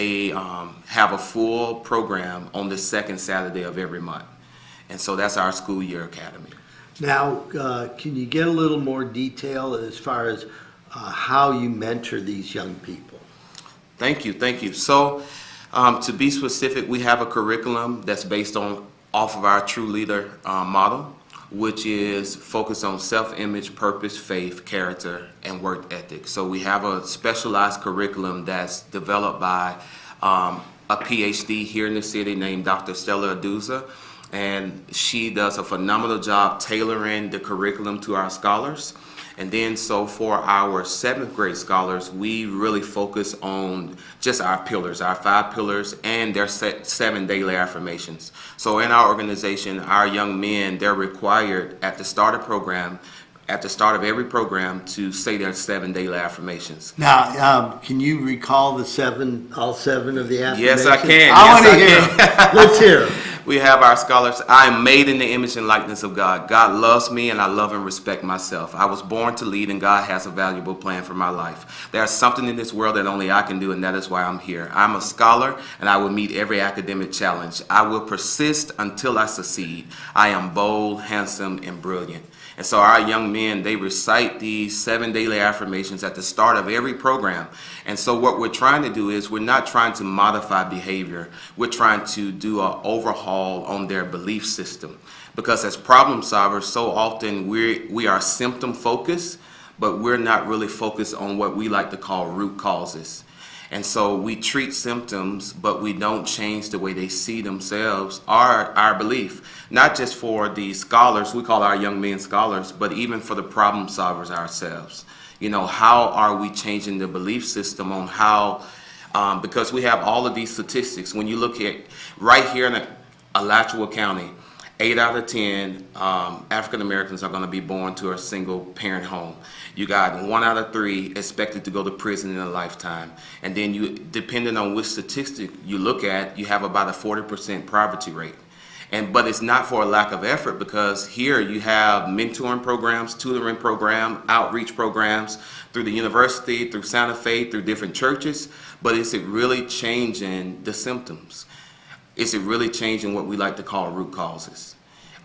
they have a full program on the second Saturday of every month. And so that's our school year academy. Now, can you get a little more detail as far as how you mentor these young people? Thank you. So, to be specific, we have a curriculum that's based off of our True Leader model, which is focused on self-image, purpose, faith, character, and work ethic. So we have a specialized curriculum that's developed by a PhD here in the city named Dr. Stella Aduza, and she does a phenomenal job tailoring the curriculum to our scholars. And then so for our 7th grade scholars, we really focus on just our pillars, our 5 pillars, and their 7 daily affirmations. So in our organization, our young men, they're required at the start of every program to say their 7 daily affirmations. Now, can you recall all 7 of the affirmations? Yes, I can. I want to hear them. Let's hear them. We have our scholars. I am made in the image and likeness of God. God loves me, and I love and respect myself. I was born to lead, and God has a valuable plan for my life. There's something in this world that only I can do, and that is why I'm here. I'm a scholar, and I will meet every academic challenge. I will persist until I succeed. I am bold, handsome, and brilliant. And so our young men, they recite these 7 daily affirmations at the start of every program. And so what we're trying to do is we're not trying to modify behavior. We're trying to do an overhaul on their belief system. Because as problem solvers, so often we are symptom focused, but we're not really focused on what we like to call root causes. And so we treat symptoms, but we don't change the way they see themselves, our belief. Not just for the scholars, we call our young men scholars, but even for the problem solvers ourselves. You know, how are we changing the belief system on how, because we have all of these statistics. When you look at right here in Alachua County, 8 out of 10 African Americans are going to be born to a single parent home. You got 1 out of 3 expected to go to prison in a lifetime. And then you, depending on which statistic you look at, you have about a 40% poverty rate. But it's not for a lack of effort, because here you have mentoring programs, tutoring programs, outreach programs through the university, through Santa Fe, through different churches. But is it really changing the symptoms? Is it really changing what we like to call root causes?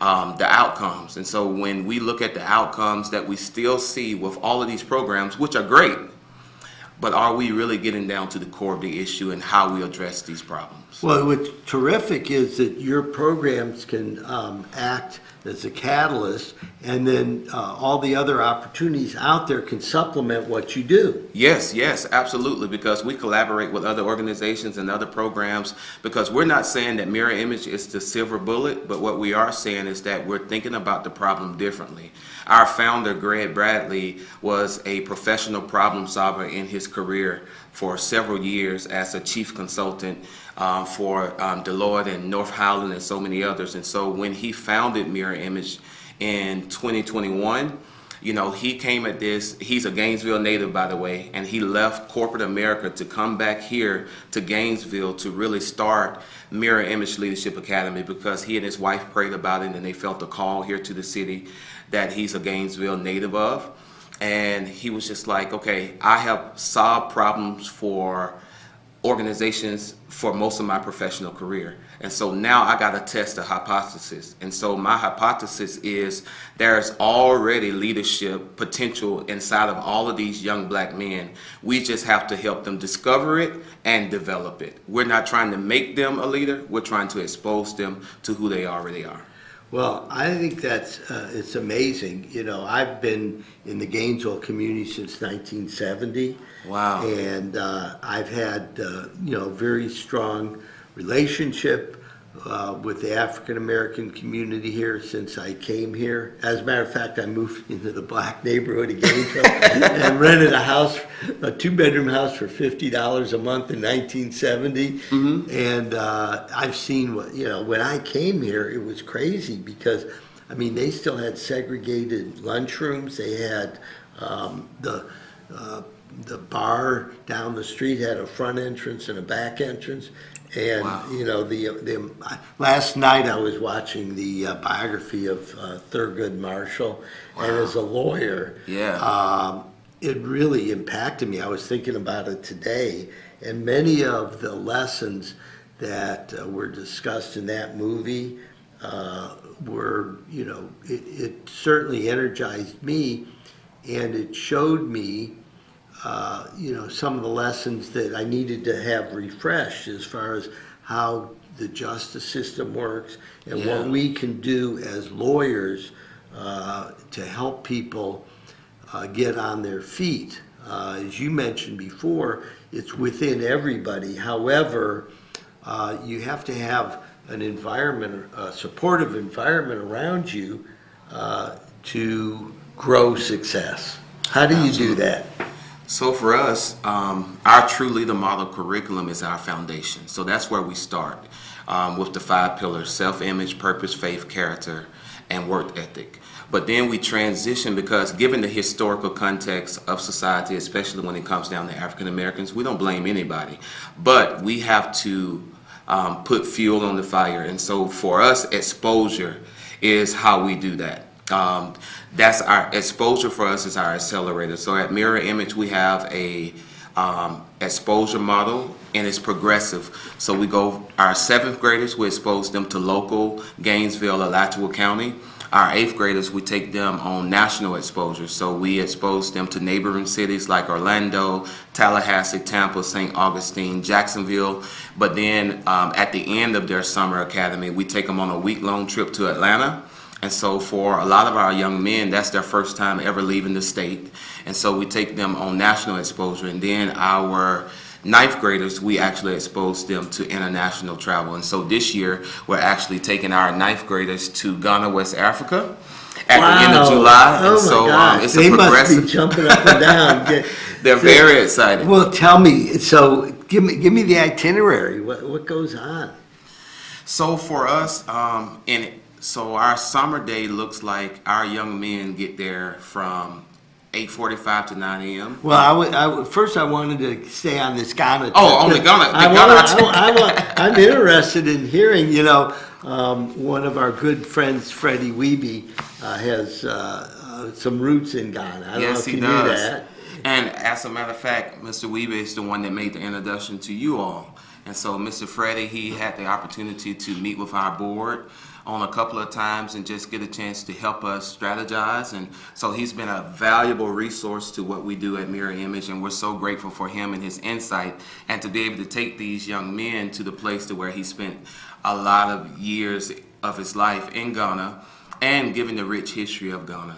The outcomes. And so when we look at the outcomes that we still see with all of these programs, which are great, but are we really getting down to the core of the issue and how we address these problems? Well, what's terrific is that your programs can act as a catalyst, and then all the other opportunities out there can supplement what you do. Yes, absolutely, because we collaborate with other organizations and other programs, because we're not saying that mirror image is the silver bullet, but what we are saying is that we're thinking about the problem differently. Our founder, Greg Bradley, was a professional problem solver in his career for several years as a chief consultant for Deloitte and North Howland and so many others. And so when he founded Mirror Image in 2021, you know, he came at this, he's a Gainesville native, by the way, and he left corporate America to come back here to Gainesville to really start Mirror Image Leadership Academy, because he and his wife prayed about it and they felt a call here to the city that he's a Gainesville native of. And he was just like, okay, I have solved problems for organizations for most of my professional career. And so now I got to test a hypothesis. And so my hypothesis is there's already leadership potential inside of all of these young black men. We just have to help them discover it and develop it. We're not trying to make them a leader. We're trying to expose them to who they already are. Well, I think that's it's amazing. You know, I've been in the Gainesville community since 1970. Wow. And I've had, you know, very strong relationship with the African American community here since I came here. As a matter of fact, I moved into the black neighborhood of Gainesville and rented a house, a 2-bedroom house for $50 a month in 1970. Mm-hmm. And I've seen what, you know, when I came here, it was crazy because, I mean, they still had segregated lunchrooms. They had the bar down the street had a front entrance and a back entrance. And, wow. You know, the last night I was watching the biography of Thurgood Marshall. Wow. And as a lawyer, it really impacted me. I was thinking about it today, And many of the lessons that were discussed in that movie were, it certainly energized me, and it showed me, some of the lessons that I needed to have refreshed as far as how the justice system works and what we can do as lawyers to help people get on their feet. As you mentioned before, it's within everybody. However, you have to have an environment, a supportive environment around you to grow success. How do you do that? So for us, our True Leader Model curriculum is our foundation. So that's where we start with the 5 pillars: self-image, purpose, faith, character, and work ethic. But then we transition because given the historical context of society, especially when it comes down to African Americans, we don't blame anybody. But we have to put fuel on the fire. And so for us, exposure is how we do that. That's our exposure for us is our accelerator. So at Mirror Image, we have a exposure model, and it's progressive. So we go, our 7th graders, we expose them to local Gainesville, Alachua County. Our 8th graders, we take them on national exposure. So we expose them to neighboring cities like Orlando, Tallahassee, Tampa, St. Augustine, Jacksonville. But then at the end of their summer academy, we take them on a week-long trip to Atlanta. And so for a lot of our young men, that's their first time ever leaving the state. And so we take them on national exposure. And then our 9th graders, we actually expose them to international travel. And so this year, we're actually taking our 9th graders to Ghana, West Africa at the end of July. Oh, and so my gosh. it's They a progressive. must be jumping up and down. They're very excited. Well, tell me, so give me the itinerary. What goes on? So for us, so our summer day looks like our young men get there from 8:45 to 9 a.m. Well, first I wanted to stay on this Ghana trip. Oh, on the Ghana. I'm interested in hearing, one of our good friends, Freddie Weeby, has some roots in Ghana. I don't know if Yes, you he knew does. that. And as a matter of fact, Mr. Weeby is the one that made the introduction to you all. And so Mr. Freddie, he had the opportunity to meet with our board on a couple of times and just get a chance to help us strategize. And so he's been a valuable resource to what we do at Mirror Image, and we're so grateful for him and his insight, and to be able to take these young men to the place to where he spent a lot of years of his life in Ghana, and given the rich history of Ghana,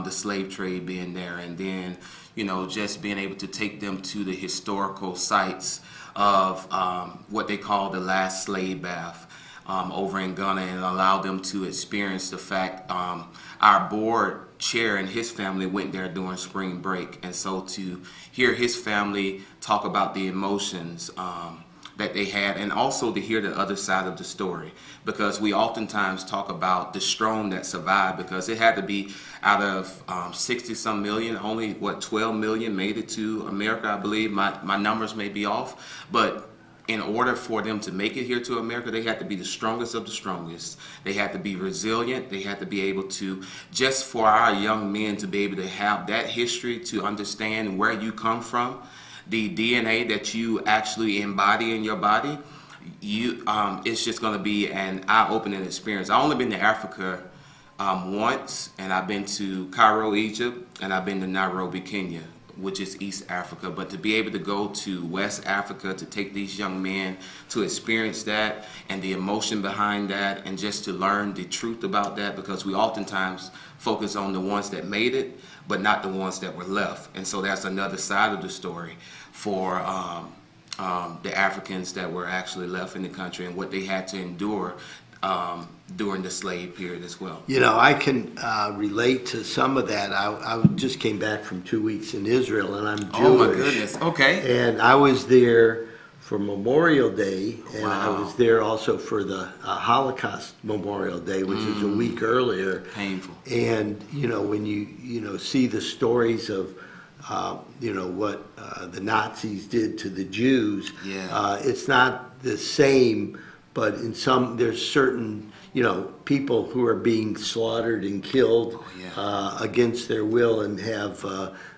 the slave trade being there, and then, just being able to take them to the historical sites of what they call the last slave bath over in Ghana, and allow them to experience the fact our board chair and his family went there during spring break. And so to hear his family talk about the emotions that they had, and also to hear the other side of the story, because we oftentimes talk about the strong that survived, because it had to be out of 60-some million, only 12 million made it to America, I believe. My numbers may be off, but in order for them to make it here to America, they had to be the strongest of the strongest. They had to be resilient. They had to be able to, just for our young men to be able to have that history, to understand where you come from, the DNA that you actually embody in your body, it's just going to be an eye-opening experience. I've only been to Africa once, and I've been to Cairo, Egypt, and I've been to Nairobi, Kenya, which is East Africa. But to be able to go to West Africa, to take these young men to experience that and the emotion behind that, and just to learn the truth about that, because we oftentimes focus on the ones that made it, but not the ones that were left. And so that's another side of the story for the Africans that were actually left in the country, and what they had to endure during the slave period as well. I can relate to some of that. I just came back from 2 weeks in Israel, and I'm Jewish. Oh my goodness, okay. And I was there for Memorial Day, and I Wow. was there also for the Holocaust Memorial Day, which is a week earlier. Painful. And, when you see the stories of, what the Nazis did to the Jews, it's not the same, but there's certain, people who are being slaughtered and killed against their will, and have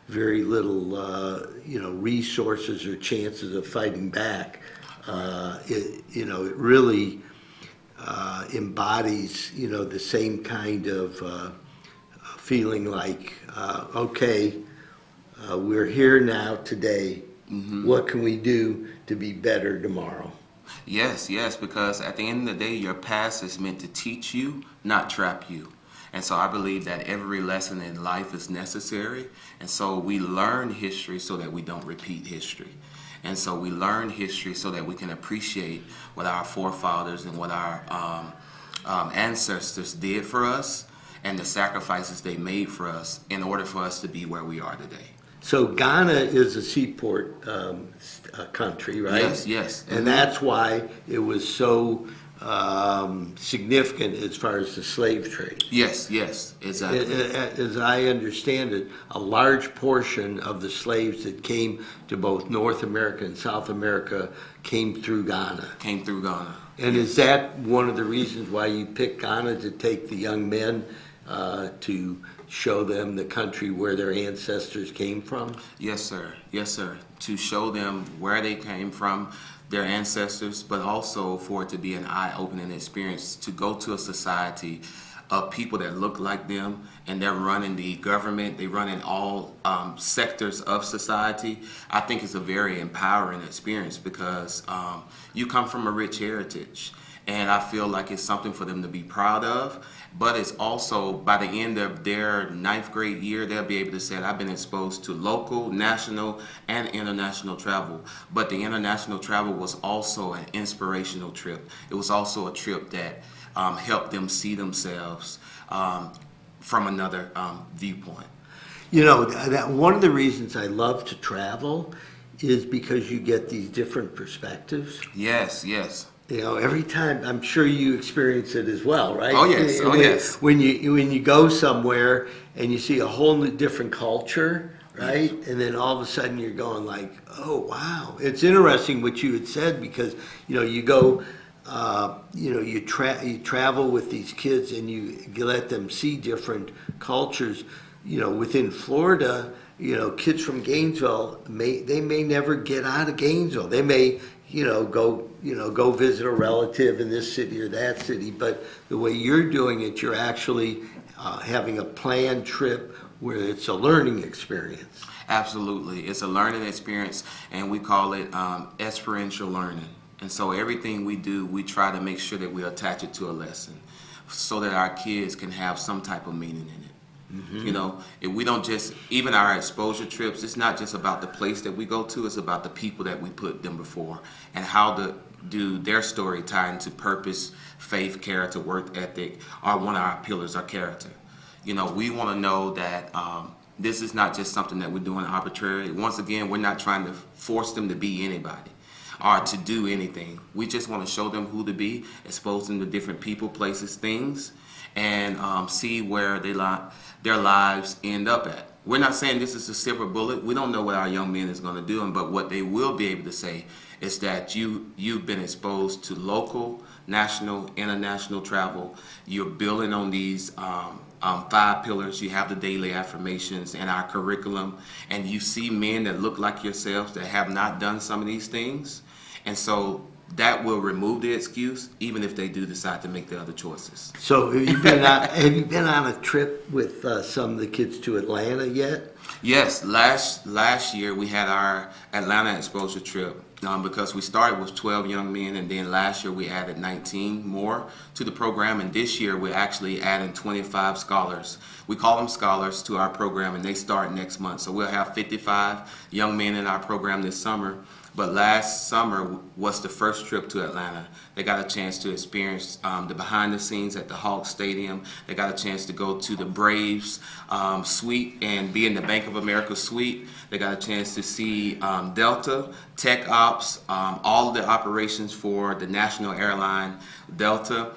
very little, resources or chances of fighting back. It really embodies, the same kind of feeling like, okay, we're here now today. What can we do to be better tomorrow? Yes, because at the end of the day, your past is meant to teach you, not trap you. And so I believe that every lesson in life is necessary. And so we learn history so that we don't repeat history. And so we learn history so that we can appreciate what our forefathers and what our ancestors did for us and the sacrifices they made for us in order for us to be where we are today. So Ghana is a seaport country, right? Yes. And that's why it was so significant as far as the slave trade. Yes, exactly. As I understand it, a large portion of the slaves that came to both North America and South America came through Ghana. And is that one of the reasons why you picked Ghana to take the young men to show them the country where their ancestors came from? Yes, sir. To show them where they came from, their ancestors, but also for it to be an eye-opening experience to go to a society of people that look like them, and they're running the government, they run in all sectors of society. I think it's a very empowering experience because you come from a rich heritage, and I feel like it's something for them to be proud of. But it's also, by the end of their 9th grade year, they'll be able to say, I've been exposed to local, national, and international travel. But the international travel was also an inspirational trip. It was also a trip that helped them see themselves from another viewpoint. That one of the reasons I love to travel is because you get these different perspectives. Yes. Every time, I'm sure you experience it as well, right? Oh yes. When you go somewhere and you see a whole new different culture, right? Yes. And then all of a sudden you're going like, oh wow. It's interesting what you had said because you go, you travel with these kids and you let them see different cultures. Within Florida, kids from Gainesville they may never get out of Gainesville. They may go visit a relative in this city or that city, but the way you're doing it, you're actually having a planned trip where it's a learning experience. Absolutely. It's a learning experience, and we call it experiential learning. And so everything we do, we try to make sure that we attach it to a lesson so that our kids can have some type of meaning in it. If we don't just, even our exposure trips, it's not just about the place that we go to, it's about the people that we put them before and how to do their story tie into purpose, faith, character, work ethic, are one of our pillars, our character. We want to know that this is not just something that we're doing arbitrarily. Once again, we're not trying to force them to be anybody or to do anything. We just want to show them who to be, expose them to different people, places, things, and see where their lives end up at. We're not saying this is a silver bullet. We don't know what our young men is going to do, but what they will be able to say is that you've been exposed to local, national, international travel. You're building on these 5 pillars. You have the daily affirmations and our curriculum, and you see men that look like yourselves that have not done some of these things, and so that will remove the excuse, even if they do decide to make the other choices. So have you been on a trip with some of the kids to Atlanta yet? Yes, last year we had our Atlanta exposure trip because we started with 12 young men, and then last year we added 19 more to the program, and this year we're actually adding 25 scholars. We call them scholars to our program, and they start next month. So we'll have 55 young men in our program this summer. But last summer was the first trip to Atlanta. They got a chance to experience the behind the scenes at the Hawks Stadium. They got a chance to go to the Braves suite and be in the Bank of America suite. They got a chance to see Delta, Tech Ops, all of the operations for the national airline Delta.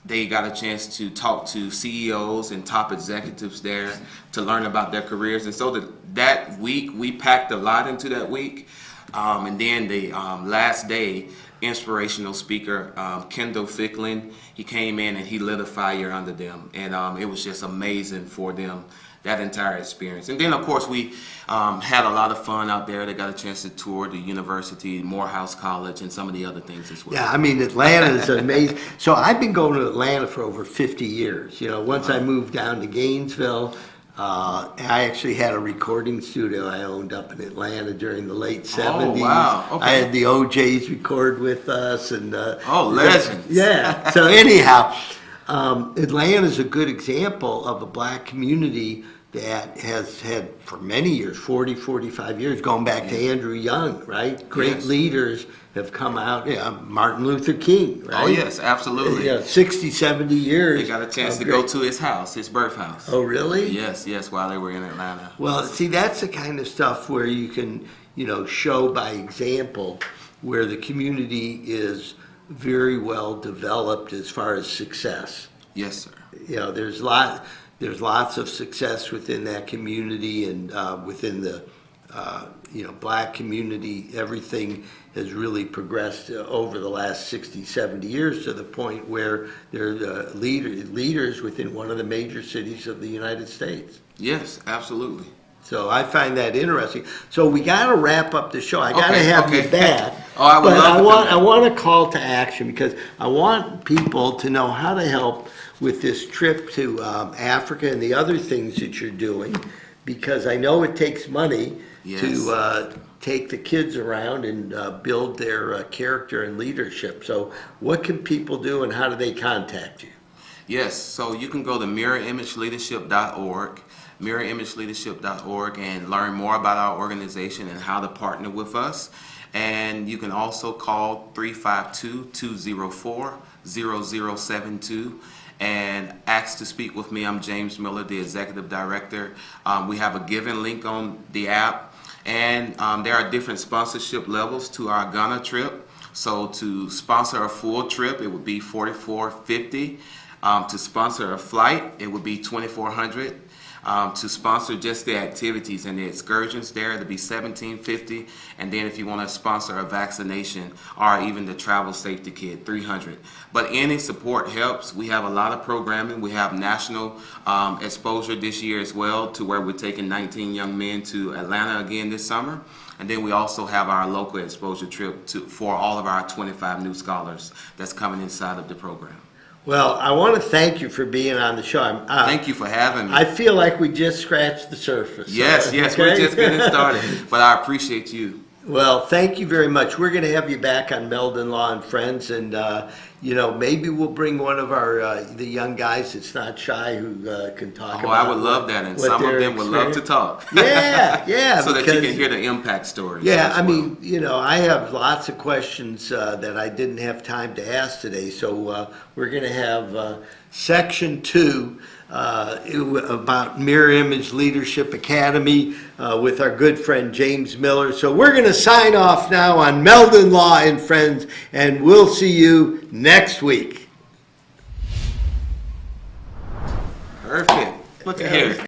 They got a chance to talk to CEOs and top executives there to learn about their careers. And so that week, we packed a lot into that week. And then the last day, inspirational speaker Kendall Ficklin, he came in and he lit a fire under them, and it was just amazing for them that entire experience. And then, of course, we had a lot of fun out there. They got a chance to tour the university, Morehouse College, and some of the other things as well. Yeah, I mean, Atlanta is amazing. So I've been going to Atlanta for over 50 years. Once I moved down to Gainesville, I actually had a recording studio I owned up in Atlanta during the late 70s. Oh, wow. Okay. I had the OJs record with us. And legends. Yeah. So anyhow, Atlanta is a good example of a black community that has had for many years, 40, 45 years, going back to Andrew Young, right? Great leaders have come out. Martin Luther King, right? Oh, yes, absolutely. 60, 70 years. They got a chance to go to his house, his birth house. Oh, really? Yes, while they were in Atlanta. Well, see, that's the kind of stuff where you can, show by example where the community is very well developed as far as success. Yes, sir. There's lots of success within that community, and within the black community. Everything has really progressed over the last 60, 70 years to the point where they're leaders within one of the major cities of the United States. Yes, absolutely. So I find that interesting. So we got to wrap up the show. I got to have you back. I would love to. I want a call to action, because I want people to know how to help with this trip to Africa and the other things that you're doing, because I know it takes money to take the kids around and build their character and leadership. So what can people do, and how do they contact you? Yes, so you can go to mirrorimageleadership.org, mirrorimageleadership.org, and learn more about our organization and how to partner with us. And you can also call 352-204-0072 and ask to speak with me. I'm James Miller, the Executive Director. We have a giving link on the app, and there are different sponsorship levels to our Ghana trip. So to sponsor a full trip, it would be $4,450. To sponsor a flight, it would be $2,400. To sponsor just the activities and the excursions there, it'd be $1,750. And then if you want to sponsor a vaccination or even the travel safety kit, $300. But any support helps. We have a lot of programming. We have national exposure this year as well, to where we're taking 19 young men to Atlanta again this summer. And then we also have our local exposure trip for all of our 25 new scholars that's coming inside of the program. Well, I want to thank you for being on the show. Thank you for having me. I feel like we just scratched the surface. Yes, okay? We're just getting started. But I appreciate you. Well, thank you very much. We're going to have you back on Meldon Law and Friends, and maybe we'll bring one of our the young guys that's not shy, who can talk about. I would love that, and some of them would love to talk. Yeah, so that you can hear the impact stories. Yeah, I mean, I have lots of questions that I didn't have time to ask today, so we're going to have section 2. About Mirror Image Leadership Academy with our good friend James Miller. So we're going to sign off now on Meldon Law and Friends, and we'll see you next week. Perfect. Look at here.